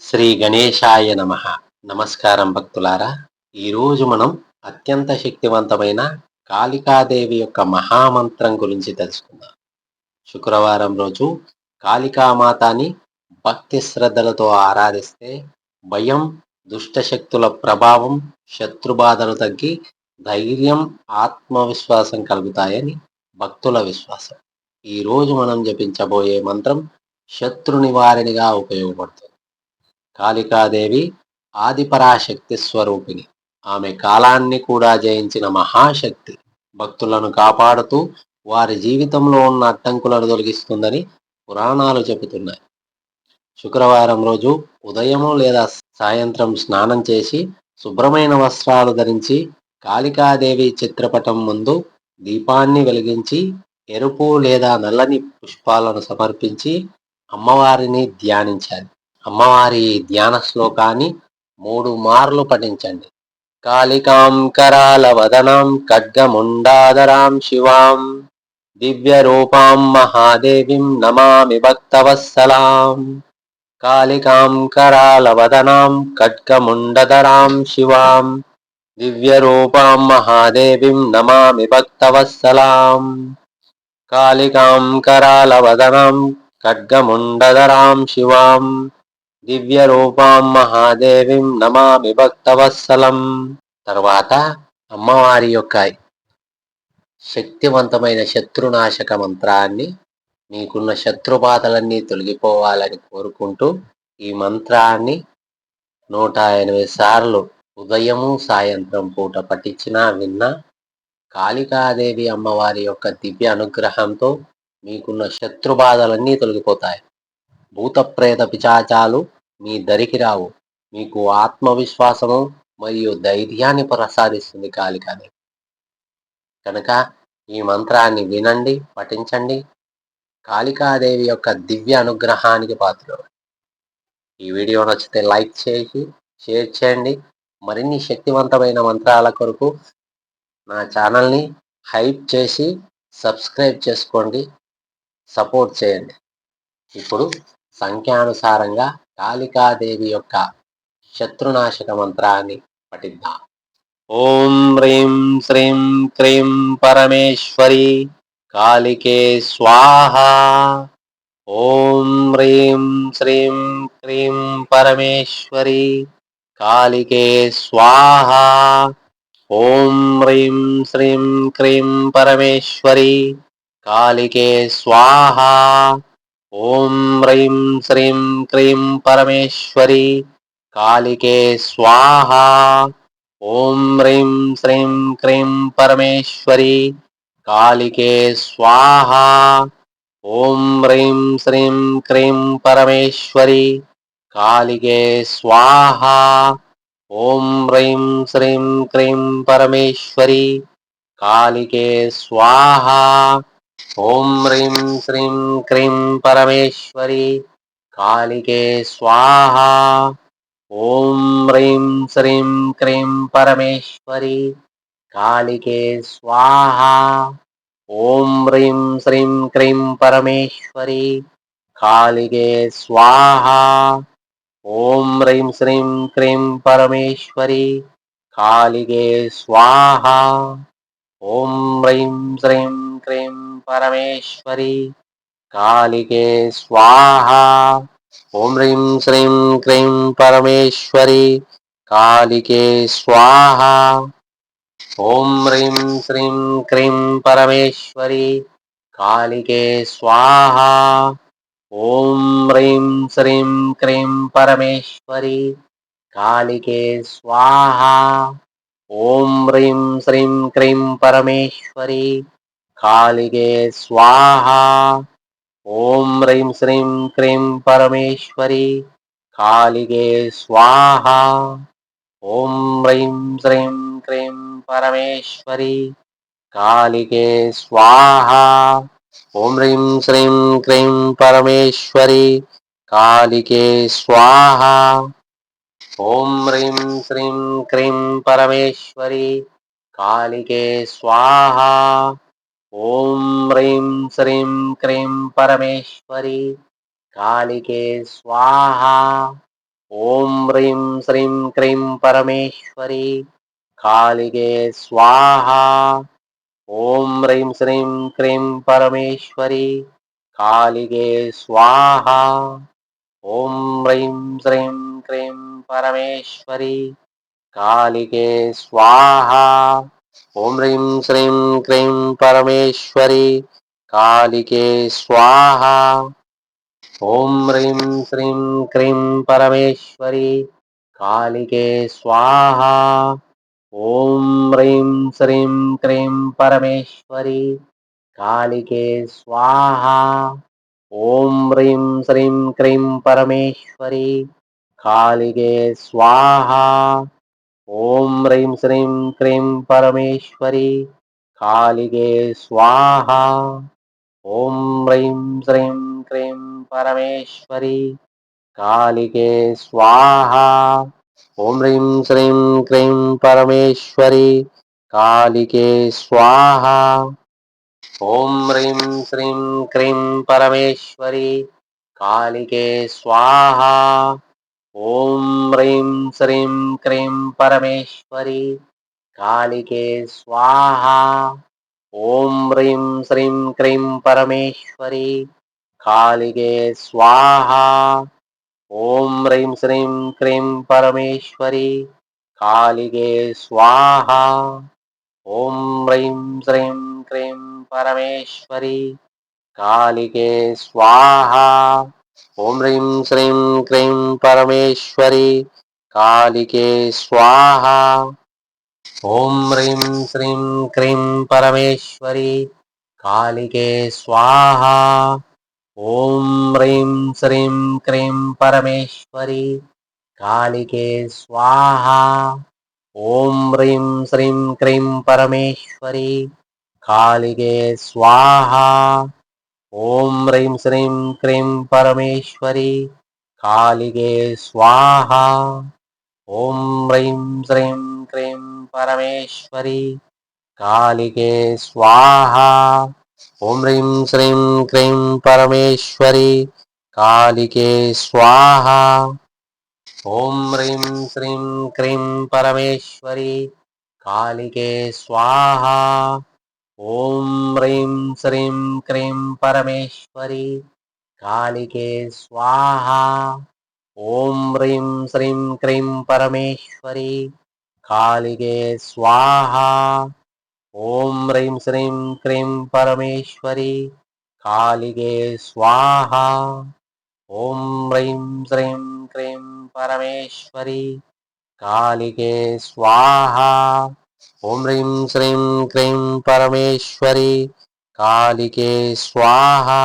శ్రీ గణేశాయ నమః. నమస్కారం భక్తులారా. ఈరోజు మనం అత్యంత శక్తివంతమైన కాళికాదేవి యొక్క మహామంత్రం గురించి తెలుసుకుందాం. శుక్రవారం రోజు కాళికామాతాని భక్తి శ్రద్ధలతో ఆరాధిస్తే భయం, దుష్టశక్తుల ప్రభావం, శత్రుబాధలు తగ్గి ధైర్యం, ఆత్మవిశ్వాసం కలుగుతాయని భక్తుల విశ్వాసం. ఈరోజు మనం జపించబోయే మంత్రం శత్రు నివారణగా ఉపయోగపడుతుంది. కాళికాదేవి ఆదిపరాశక్తి స్వరూపిణి. ఆమె కాలాన్ని కూడా జయించిన మహాశక్తి. భక్తులను కాపాడుతూ వారి జీవితంలో ఉన్న అడ్డంకులను తొలగిస్తుందని పురాణాలు చెబుతున్నాయి. శుక్రవారం రోజు ఉదయము లేదా సాయంత్రం స్నానం చేసి శుభ్రమైన వస్త్రాలు ధరించి కాళికాదేవి చిత్రపటం ముందు దీపాన్ని వెలిగించి ఎరుపు లేదా నల్లని పుష్పాలను సమర్పించి అమ్మవారిని ధ్యానించాలి. అమ్మవారి ధ్యాన శ్లోకాన్ని 3 మార్లు పఠించండి. కాళికాం కరాల వదనాం ఖడ్గముండాధరాం శివాం దివ్యరూపాం మహాదేవీం నమామి భక్తవత్సలాం. కాళికాం కరాల వదనాం ఖడ్గముండధరాం శివాం దివ్యరూపాం మహాదేవీం నమామి భక్తవత్సలాం. కాళికాం కరాల వదనాం ఖడ్గముండధరాం శివాం దివ్యరూపాం మహాదేవీం నమామి భక్తవత్సలం. తర్వాత అమ్మవారి యొక్క శక్తివంతమైన శత్రునాశక మంత్రాన్ని మీకున్న శత్రుబాధలన్నీ తొలగిపోవాలని కోరుకుంటూ ఈ మంత్రాన్ని 108 సార్లు ఉదయము సాయంత్రం పూట పఠించినా విన్నా కాళికాదేవి అమ్మవారి యొక్క దివ్య అనుగ్రహంతో మీకున్న శత్రుబాధలన్నీ తొలగిపోతాయి. భూత ప్రేత పిశాచాలు మీ దరికి రావు. మీకు ఆత్మవిశ్వాసము మరియు ధైర్యాన్ని ప్రసాదిస్తుంది కాళికాదేవి. కనుక ఈ మంత్రాన్ని వినండి, పఠించండి. కాళికాదేవి యొక్క దివ్య అనుగ్రహానికి పాత్రలు. ఈ వీడియో నచ్చితే లైక్ చేసి షేర్ చేయండి. మరిన్ని శక్తివంతమైన మంత్రాల కొరకు నా ఛానల్ని హైప్ చేసి సబ్స్క్రైబ్ చేసుకోండి, సపోర్ట్ చేయండి. ఇప్పుడు సంఖ్యానుసారంగా కాళికాదేవి యొక్క శత్రునాశక మంత్రాన్ని పఠిద్దాం. ఓం హ్రీం శ్రీం క్రీం పరమేశ్వరి కాళికే స్వాహ. ఓం హ్రీం శ్రీం క్రీం పరమేశ్వరి కాళికే స్వాహ. ఓం హ్రీం శ్రీం క్రీం పరమేశ్వరి కాళికే స్వాహ. ఓం హ్రీం శ్రీం క్రీం పరమేశ్వరి కాళికే స్వాహ. ఓం హ్రీం శ్రీం క్రీం పరమేశ్వరి కాళికే స్వాహ. ఓం హ్రీం శ్రీం క్రీం పరమేశ్వరి కాళికే స్వాహ. ఓం హ్రీం శ్రీం క్రీం పరమేశ్వరి కాళికే స్వాహ. ఓం హ్రీం శ్రీం క్రీం పరమేశ్వరి కాళికే స్వాహ. ఓం హ్రీం శ్రీం క్రీం పరమేశ్వరి కాళికే స్వాహ. ఓం హ్రీం శ్రీం క్రీం పరమేశ్వరి కాళికే స్వాహ. ఓం హ్రీం శ్రీం క్రీం పరమేశ్వరి కాళికే స్వాహ. ఓం హ్రీం శ్రీం క్రీం పరమేశ్వరి కాళికే స్వాహ. ఓం హ్రీం శ్రీం క్రీం పరమేశ్వరి కాళికే స్వాహ. ఓం హ్రీం శ్రీం క్రీం పరమేశ్వరి కాళికే స్వాహ. ఓం హ్రీం శ్రీం క్రీం పరమేశ్వరి కాళికే స్వాహ. ఓం హ్రీం శ్రీం క్రీం పరమేశ్వరి కాళికే స్వాహ. ఓం హ్రీం శ్రీం క్రీం పరమేశ్వరి కాళికే స్వాహ. ఓం హ్రీం శ్రీం క్రీం పరమేశ్వరి కాళికే స్వాహ. ఓం హ్రీం శ్రీం క్రీం పరమేశ్వరి కాళికే స్వాహ. ఓం హ్రీం శ్రీం క్రీం పరమేశ్వరి కాళికే స్వాహ. ఓం హ్రీం శ్రీం క్రీం పరమేశ్వరి కాళికే స్వాహ. ఓం హ్రీం శ్రీం క్రీం పరమేశ్వరి కాళికే స్వాహా. ఓం హ్రీం శ్రీం క్రీం పరమేశ్వరి కాళికే స్వాహా. ఓం హ్రీం శ్రీం క్రీం పరమేశ్వరి కాళికే స్వాహా. ఓం హ్రీం శ్రీం క్రీం పరమేశ్వరి కాళికే స్వాహా. ఓం హ్రీం శ్రీం క్రీం పరమేశ్వరి కాళికే స్వాహా. ఓం హ్రీం శ్రీం క్రీం పరమేశ్వరి కాళికే స్వాహా. ఓం హ్రీం శ్రీం క్రీం పరమేశ్వరి కాళికే స్వాహా. ఓం హ్రీం శ్రీం క్రీం పరమేశ్వరి కాళికే స్వాహా. ఓం హ్రీం శ్రీం క్రీం పరమేశ్వరి కాళికే స్వాహా. ఓం హ్రీం శ్రీం క్రీం పరమేశ్వరి కాళికే స్వాహా. ఓం హ్రీం శ్రీం క్రీం పరమేశ్వరి కాళికే స్వాహా. ఓం హ్రీం శ్రీం క్రీం పరమేశ్వరి కాళికే స్వాహా. ఓం హ్రీం శ్రీం క్రీం పరమేశ్వరి కాళికే స్వాహా. ఓం హ్రీం శ్రీం క్రీం పరమేశ్వరి కాళికే స్వాహా. ఓం హ్రీం శ్రీం క్రీం పరమేశ్వరి కాళికే స్వాహా. ఓం హ్రీం శ్రీం క్రీం పరమేశ్వరి కాళికే స్వాహా. ఓం హ్రీం శ్రీం క్రీం పరమేశ్వరి కాళికే స్వాహా. ఓం హ్రీం శ్రీం క్రీం పరమేశ్వరి కాళికే స్వాహా. ఓం హ్రీం శ్రీం క్రీం పరమేశ్వరి కాళికే స్వాహా. ఓం హ్రీం శ్రీం క్రీం పరమేశ్వరి కాళికే స్వాహా. ఓం హ్రీం శ్రీం క్రీం పరమేశ్వరి కాళికే స్వాహా. ఓం హ్రీం శ్రీం క్రీం పరమేశ్వరి కాళికే స్వాహా. ఓం హ్రీం శ్రీం క్రీం పరమేశ్వరి కాళికే స్వాహా. ఓం హ్రీం శ్రీం క్రీం పరమేశ్వరి కాళికే స్వాహా. ఓం హ్రీం శ్రీం క్రీం పరమేశ్వరి కాళికే స్వాహా. ఓం హ్రీం శ్రీం క్రీం పరమేశ్వరి కాళికే స్వాహా. ఓం హ్రీం శ్రీం క్రీం పరమేశ్వరి కాళికే స్వాహా. ఓం హ్రీం శ్రీం క్రీం పరమేశ్వరి కాళికే స్వాహా.